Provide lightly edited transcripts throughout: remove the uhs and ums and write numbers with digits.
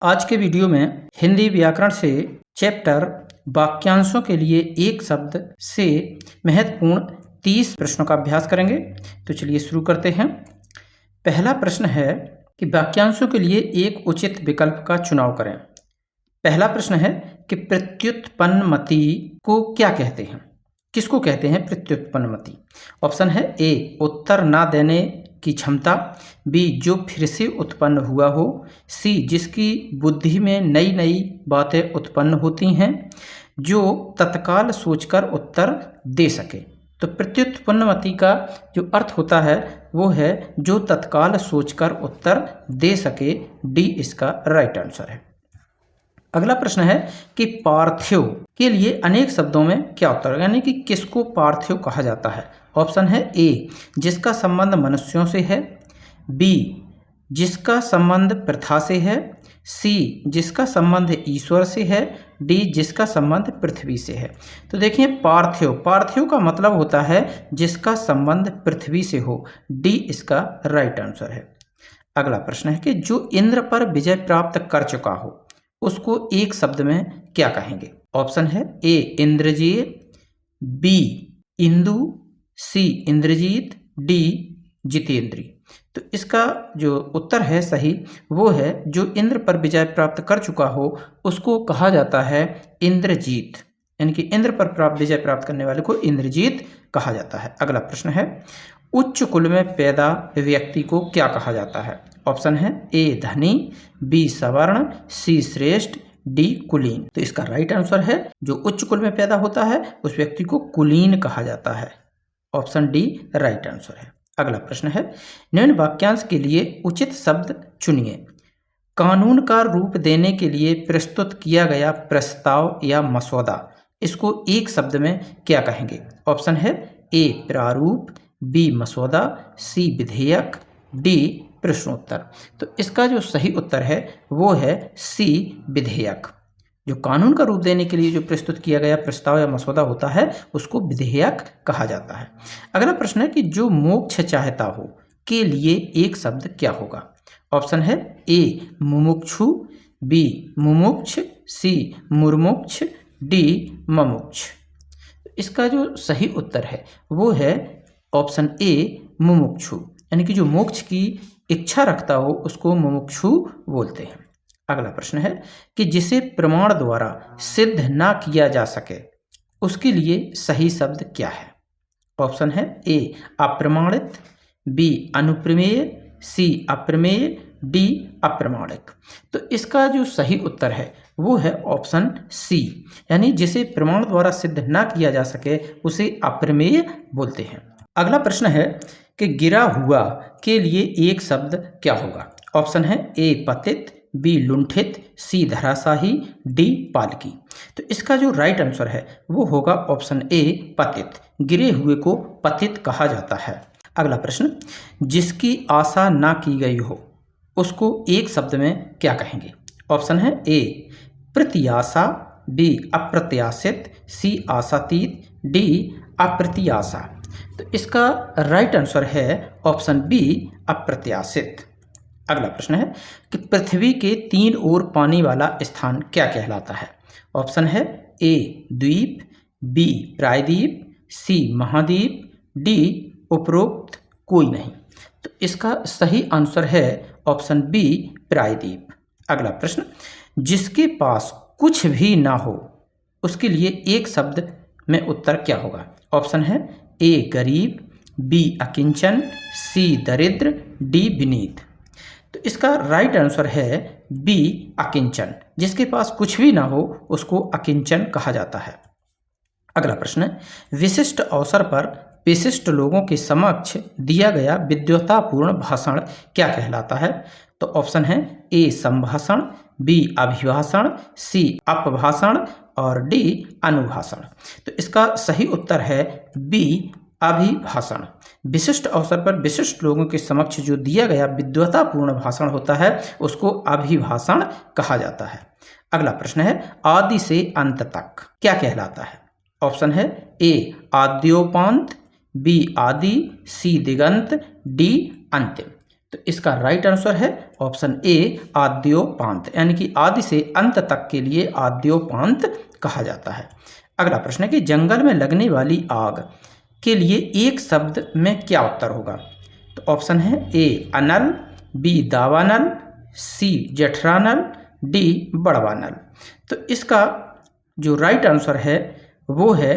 आज के वीडियो में हिंदी व्याकरण से चैप्टर वाक्यांशों के लिए एक शब्द से महत्वपूर्ण 30 प्रश्नों का अभ्यास करेंगे। तो चलिए शुरू करते हैं। पहला प्रश्न है कि वाक्यांशों के लिए एक उचित विकल्प का चुनाव करें। पहला प्रश्न है कि प्रत्युत्पन्नमति को क्या कहते हैं, किसको कहते हैं प्रत्युत्पन्नमति। ऑप्शन है ए उत्तर ना देने की क्षमता, बी जो फिर से उत्पन्न हुआ हो, सी जिसकी बुद्धि में नई नई बातें उत्पन्न होती हैं, जो तत्काल सोचकर उत्तर दे सके। तो प्रत्युत्पन्नमति का जो अर्थ होता है वो है जो तत्काल सोचकर उत्तर दे सके। डी इसका राइट आंसर है। अगला प्रश्न है कि पार्थिव के लिए अनेक शब्दों में क्या उत्तर, यानी कि किसको पार्थिव कहा जाता है। ऑप्शन है ए जिसका संबंध मनुष्यों से है, बी जिसका संबंध प्रथा से है, सी जिसका संबंध ईश्वर से है, डी जिसका संबंध पृथ्वी से है। तो देखिए पार्थिव का मतलब होता है जिसका संबंध पृथ्वी से हो। डी इसका राइट आंसर है। अगला प्रश्न है कि जो इंद्र पर विजय प्राप्त कर चुका हो उसको एक शब्द में क्या कहेंगे। ऑप्शन है ए इंद्रजीय, बी इंदु, सी इंद्रजीत, डी जितेंद्री। तो इसका जो उत्तर है सही वो है जो इंद्र पर विजय प्राप्त कर चुका हो उसको कहा जाता है इंद्रजीत, यानी कि इंद्र पर विजय प्राप्त करने वाले को इंद्रजीत कहा जाता है। अगला प्रश्न है उच्च कुल में पैदा व्यक्ति को क्या कहा जाता है। ऑप्शन है ए धनी, बी सवर्ण, सी श्रेष्ठ, डी कुलीन। तो इसका राइट आंसर है जो उच्च कुल में पैदा होता है उस व्यक्ति को कुलीन कहा जाता है। ऑप्शन डी राइट आंसर है। अगला प्रश्न है निम्न वाक्यांश के लिए उचित शब्द चुनिए। कानून का रूप देने के लिए प्रस्तुत किया गया प्रस्ताव या मसौदा, इसको एक शब्द में क्या कहेंगे। ऑप्शन है ए प्रारूप, बी मसौदा, सी विधेयक, डी प्रश्नोत्तर। तो इसका जो सही उत्तर है वो है सी विधेयक। जो कानून का रूप देने के लिए जो प्रस्तुत किया गया प्रस्ताव या मसौदा होता है उसको विधेयक कहा जाता है। अगला प्रश्न है कि जो मोक्ष चाहता हो के लिए एक शब्द क्या होगा। ऑप्शन है ए मुमुक्षु, बी मुमुक्ष, सी मुर्मुक्ष, डी ममुक्ष। इसका जो सही उत्तर है वो है ऑप्शन ए मुमुक्षु, यानी कि जो मोक्ष की इच्छा रखता हो उसको मुमुक्षु बोलते हैं। अगला प्रश्न है कि जिसे प्रमाण द्वारा सिद्ध ना किया जा सके उसके लिए सही शब्द क्या है। ऑप्शन है ए अप्रमाणित, बी अनुप्रमेय, सी अप्रमेय, डी अप्रमाणिक। तो इसका जो सही उत्तर है वो है ऑप्शन सी, यानी जिसे प्रमाण द्वारा सिद्ध ना किया जा सके उसे अप्रमेय बोलते हैं। अगला प्रश्न है कि गिरा हुआ के लिए एक शब्द क्या होगा। ऑप्शन है ए पतित, बी लुंठित, सी धराशाही, डी पालकी। तो इसका जो राइट आंसर है वो होगा ऑप्शन ए पतित। गिरे हुए को पतित कहा जाता है। अगला प्रश्न जिसकी आशा ना की गई हो उसको एक शब्द में क्या कहेंगे। ऑप्शन है ए प्रत्याशा, बी अप्रत्याशित, सी आशातीत, डी अप्रत्याशा। तो इसका राइट आंसर है ऑप्शन बी अप्रत्याशित। अगला प्रश्न है कि पृथ्वी के तीन ओर पानी वाला स्थान क्या कहलाता है। ऑप्शन है ए द्वीप, बी प्रायद्वीप, सी महाद्वीप, डी उपरोक्त कोई नहीं। तो इसका सही आंसर है ऑप्शन बी प्रायद्वीप। अगला प्रश्न जिसके पास कुछ भी ना हो उसके लिए एक शब्द में उत्तर क्या होगा। ऑप्शन है ए गरीब, बी अकिंचन, सी दरिद्र, डी विनीत। तो इसका राइट आंसर है बी अकिंचन। जिसके पास कुछ भी ना हो उसको अकिंचन कहा जाता है। अगला प्रश्न है विशिष्ट अवसर पर विशिष्ट लोगों के समक्ष दिया गया विद्वत्तापूर्ण भाषण क्या कहलाता है। तो ऑप्शन है ए संभाषण, बी अभिभाषण, सी अपभाषण और डी अनुभाषण। तो इसका सही उत्तर है बी अभिभाषण। विशिष्ट अवसर पर विशिष्ट लोगों के समक्ष जो दिया गया विद्वत्तापूर्ण भाषण होता है उसको अभिभाषण कहा जाता है। अगला प्रश्न है आदि से अंत तक क्या कहलाता है। ऑप्शन है ए आद्योपांत, बी आदि, सी दिगंत, डी अंतिम। तो इसका राइट आंसर है ऑप्शन ए आद्योपांत, यानी कि आदि से अंत तक के लिए आद्योपांत कहा जाता है। अगला प्रश्न है कि जंगल में लगने वाली आग के लिए एक शब्द में क्या उत्तर होगा? तो ऑप्शन है ए अनल, बी दावानल, सी जेठरानल, डी बड़वानल। तो इसका जो राइट आंसर है वो है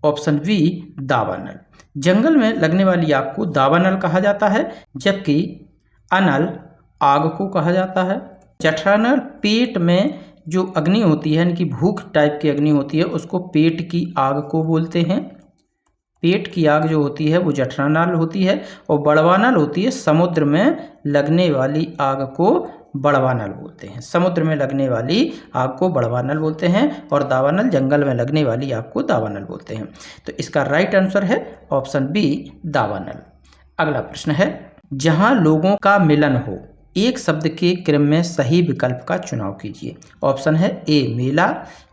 ऑप्शन बी दावानल। जंगल में लगने वाली आग को दावानल कहा जाता है, जबकि अनल आग को कहा जाता है। जेठरानल पेट में जो अग्नि होती है, यानी कि भूख टाइप की अग्नि होती है, उसको पेट की आग को बोलते हैं। पेट की आग जो होती है वो जेठरानल होती है, और बड़वानल होती है समुद्र में लगने वाली आग को बड़वानल बोलते हैं। समुद्र में लगने वाली आग को बड़वानल बोलते हैं और दावानल जंगल में लगने वाली आग को दावानल बोलते हैं। तो इसका राइट आंसर है ऑप्शन बी दावानल। अगला प्रश्न है, जहां लोगों का मिलन हो, एक शब्द के क्रम में सही विकल्प का चुनाव कीजिए। ऑप्शन है ए मेला,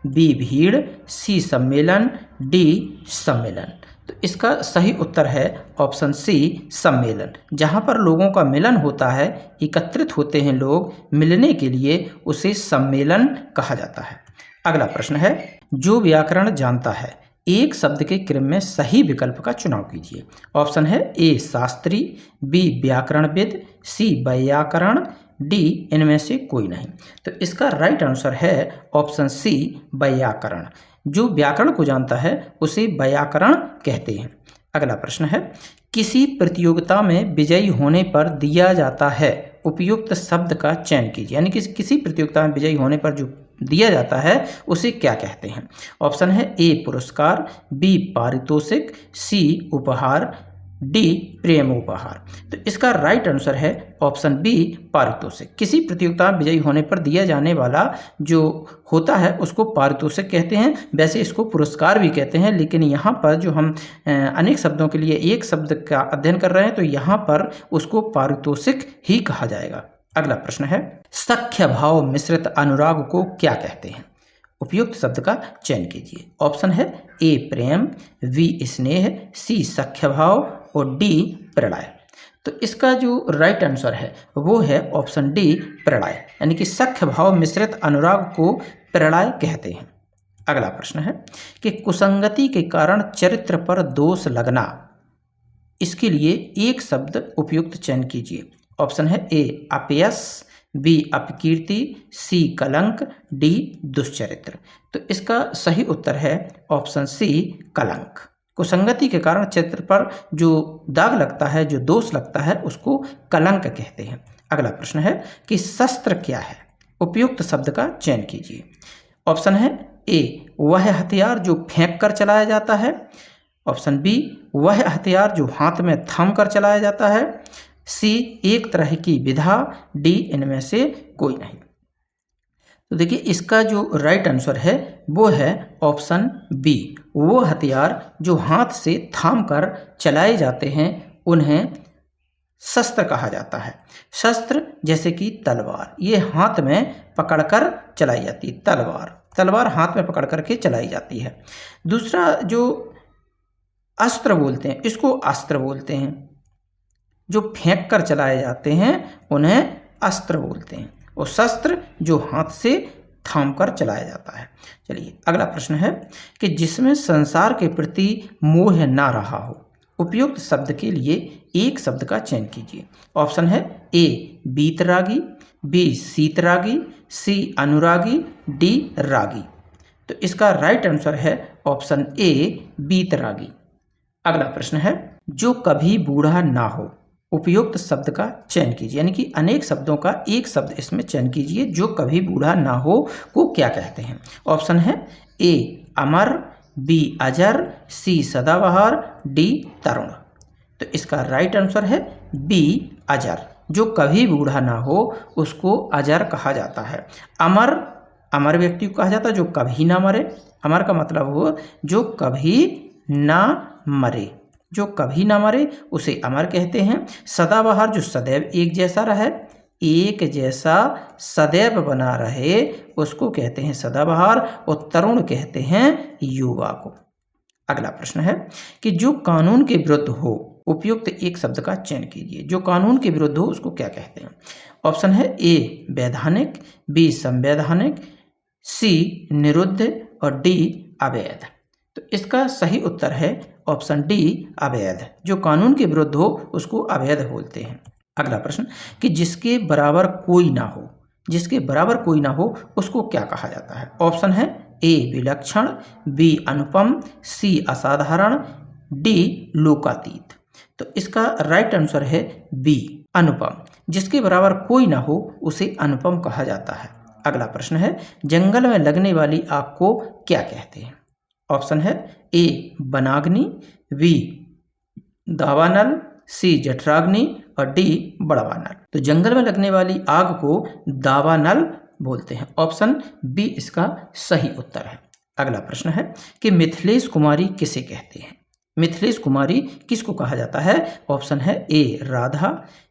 बी भीड़, सी सम्मेलन, डी सम्मेलन। तो इसका सही उत्तर है ऑप्शन सी सम्मेलन। जहाँ पर लोगों का मिलन होता है, एकत्रित होते हैं लोग मिलने के लिए, उसे सम्मेलन कहा जाता है। अगला प्रश्न है, जो व्याकरण जानता है एक शब्द के क्रम में सही विकल्प का चुनाव कीजिए। ऑप्शन है ए शास्त्री, बी व्याकरणविद, सी व्याकरण, डी इनमें से कोई नहीं। तो इसका राइट आंसर है ऑप्शन सी व्याकरण। जो व्याकरण को जानता है उसे व्याकरण कहते हैं। अगला प्रश्न है, किसी प्रतियोगिता में विजयी होने पर दिया जाता है उपयुक्त शब्द का चयन कीजिए। यानी कि किसी प्रतियोगिता में विजयी होने पर जो दिया जाता है उसे क्या कहते हैं? ऑप्शन है ए पुरस्कार, बी पारितोषिक, सी उपहार, डी प्रेम उपहार। तो इसका राइट आंसर है ऑप्शन बी पारितोषिक। किसी प्रतियोगिता में विजयी होने पर दिया जाने वाला जो होता है उसको पारितोषिक कहते हैं। वैसे इसको पुरस्कार भी कहते हैं, लेकिन यहाँ पर जो हम अनेक शब्दों के लिए एक शब्द का अध्ययन कर रहे हैं तो यहाँ पर उसको पारितोषिक ही कहा जाएगा। अगला प्रश्न है, सख्य भाव मिश्रित अनुराग को क्या कहते हैं? उपयुक्त शब्द का चयन कीजिए। ऑप्शन है ए प्रेम, बी स्नेह, सी सख्य भाव और डी प्रणय। तो इसका जो राइट आंसर है वो है ऑप्शन डी प्रणय, यानी कि सख्य भाव मिश्रित अनुराग को प्रणय कहते हैं। अगला प्रश्न है कि कुसंगति के कारण चरित्र पर दोष लगना, इसके लिए एक शब्द उपयुक्त चयन कीजिए। ऑप्शन है ए अपयश, बी अपकीर्ति, सी कलंक, डी दुष्चरित्र। तो इसका सही उत्तर है ऑप्शन सी कलंक। कुसंगति के कारण चरित्र पर जो दाग लगता है, जो दोष लगता है, उसको कलंक कहते हैं। अगला प्रश्न है कि शस्त्र क्या है? उपयुक्त शब्द का चयन कीजिए। ऑप्शन है ए वह हथियार जो फेंक कर चलाया जाता है, ऑप्शन बी वह हथियार जो हाथ में थाम कर चलाया जाता है, सी एक तरह की विधा, डी इनमें से कोई नहीं। तो देखिए इसका जो राइट आंसर है वो है ऑप्शन बी, वो हथियार जो हाथ से थाम कर चलाए जाते हैं उन्हें शस्त्र कहा जाता है। शस्त्र जैसे कि तलवार, ये हाथ में पकड़कर चलाई जाती है। तलवार हाथ में पकड़ करके चलाई जाती है। दूसरा जो अस्त्र बोलते हैं इसको अस्त्र बोलते हैं, जो फेंक कर चलाए जाते हैं उन्हें अस्त्र बोलते हैं, और शस्त्र जो हाथ से थाम कर चलाया जाता है। चलिए अगला प्रश्न है कि जिसमें संसार के प्रति मोह ना रहा हो, उपयुक्त शब्द के लिए एक शब्द का चयन कीजिए। ऑप्शन है ए बीतरागी, बी शीतरागी, सी अनुरागी, डी रागी। तो इसका राइट आंसर है ऑप्शन ए बीतरागी। अगला प्रश्न है जो कभी बूढ़ा ना हो, उपयुक्त शब्द का चयन कीजिए। यानी कि अनेक शब्दों का एक शब्द इसमें चयन कीजिए। जो कभी बूढ़ा ना हो को क्या कहते हैं? ऑप्शन है ए अमर, बी अजर, सी सदाबहार, डी तरुण। तो इसका राइट आंसर है बी अजर। जो कभी बूढ़ा ना हो उसको अजर कहा जाता है। अमर व्यक्ति को कहा जाता है जो कभी ना मरे। अमर का मतलब हो जो कभी ना मरे, जो कभी ना मरे उसे अमर कहते हैं। सदाबहार जो सदैव एक जैसा रहे, एक जैसा सदैव बना रहे, उसको कहते हैं सदाबहार। और तरुण कहते हैं युवा को। अगला प्रश्न है कि जो कानून के विरुद्ध हो उपयुक्त एक शब्द का चयन कीजिए। जो कानून के विरुद्ध हो उसको क्या कहते हैं? ऑप्शन है ए वैधानिक, बी संवैधानिक, सी निरुद्ध और डी अवैध। तो इसका सही उत्तर है ऑप्शन डी अवैध। जो कानून के विरुद्ध हो उसको अवैध बोलते हैं। अगला प्रश्न कि जिसके बराबर कोई ना हो, जिसके बराबर कोई ना हो उसको क्या कहा जाता है? ऑप्शन है ए विलक्षण, बी अनुपम, सी असाधारण, डी लोकातीत। तो इसका राइट आंसर है बी अनुपम। जिसके बराबर कोई ना हो उसे अनुपम कहा जाता है। अगला प्रश्न है जंगल में लगने वाली आग को क्या कहते हैं? ऑप्शन है ए वनाग्नि, बी दावानल, सी जठराग्नि और डी बड़वानल। तो जंगल में लगने वाली आग को दावानल बोलते हैं। ऑप्शन बी इसका सही उत्तर है। अगला प्रश्न है कि मिथिलेश कुमारी किसे कहते हैं? मिथिलेश कुमारी किसको कहा जाता है? ऑप्शन है ए राधा,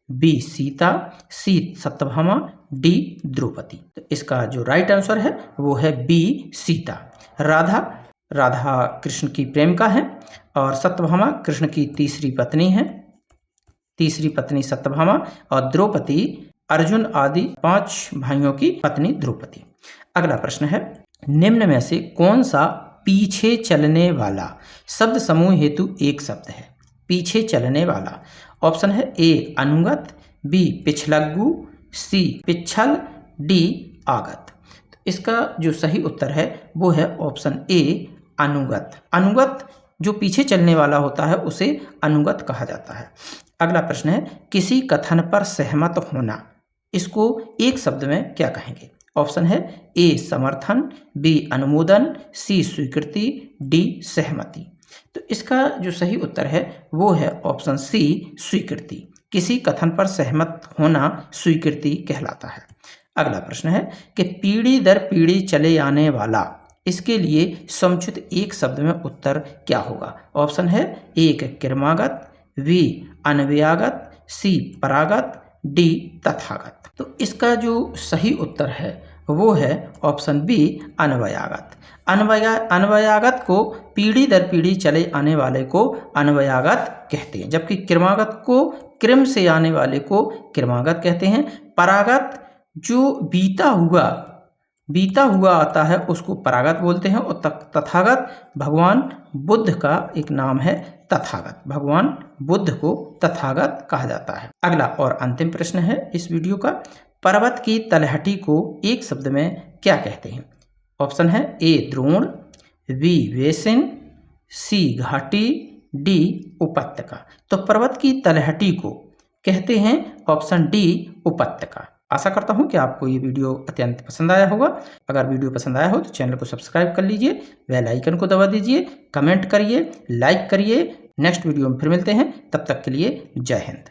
बी सीता, सी सत्यभामा, डी द्रौपदी। तो इसका जो राइट आंसर है वो है बी सीता। राधा कृष्ण की प्रेमिका है और सत्यभामा कृष्ण की तीसरी पत्नी है, तीसरी पत्नी सत्यभामा, और द्रौपदी अर्जुन आदि 5 भाइयों की पत्नी द्रौपदी। अगला प्रश्न है निम्न में से कौन सा पीछे चलने वाला शब्द समूह हेतु एक शब्द है? पीछे चलने वाला। ऑप्शन है ए अनुगत, बी पिछलग्गू, सी पिछल, डी आगत। तो इसका जो सही उत्तर है वो है ऑप्शन ए अनुगत। अनुगत जो पीछे चलने वाला होता है उसे अनुगत कहा जाता है। अगला प्रश्न है किसी कथन पर सहमत होना, इसको एक शब्द में क्या कहेंगे? ऑप्शन है ए समर्थन, बी अनुमोदन, सी स्वीकृति, डी सहमति। तो इसका जो सही उत्तर है वो है ऑप्शन सी स्वीकृति। किसी कथन पर सहमत होना स्वीकृति कहलाता है। अगला प्रश्न है कि पीढ़ी दर पीढ़ी चले आने वाला, इसके लिए समुचित एक शब्द में उत्तर क्या होगा? ऑप्शन है एक क्रमागत, बी अन्वयागत, सी परागत, डी तथागत। तो इसका जो सही उत्तर है वो है ऑप्शन बी अन्वयागत। अन्वयागत को पीढ़ी दर पीढ़ी चले आने वाले को अन्वयागत कहते हैं, जबकि क्रमागत को क्रम से आने वाले को क्रमागत कहते हैं। परागत जो बीता हुआ आता है उसको परागत बोलते हैं, और तथागत भगवान बुद्ध का एक नाम है तथागत। भगवान बुद्ध को तथागत कहा जाता है। अगला और अंतिम प्रश्न है इस वीडियो का, पर्वत की तलहटी को एक शब्द में क्या कहते हैं? ऑप्शन है ए द्रोण, बी बेसिन, सी घाटी, डी उपत्यका। तो पर्वत की तलहटी को कहते हैं ऑप्शन डी उपत्यका। आशा करता हूं कि आपको ये वीडियो अत्यंत पसंद आया होगा। अगर वीडियो पसंद आया हो तो चैनल को सब्सक्राइब कर लीजिए, बेल आइकन को दबा दीजिए, कमेंट करिए, लाइक करिए। नेक्स्ट वीडियो में फिर मिलते हैं, तब तक के लिए जय हिंद।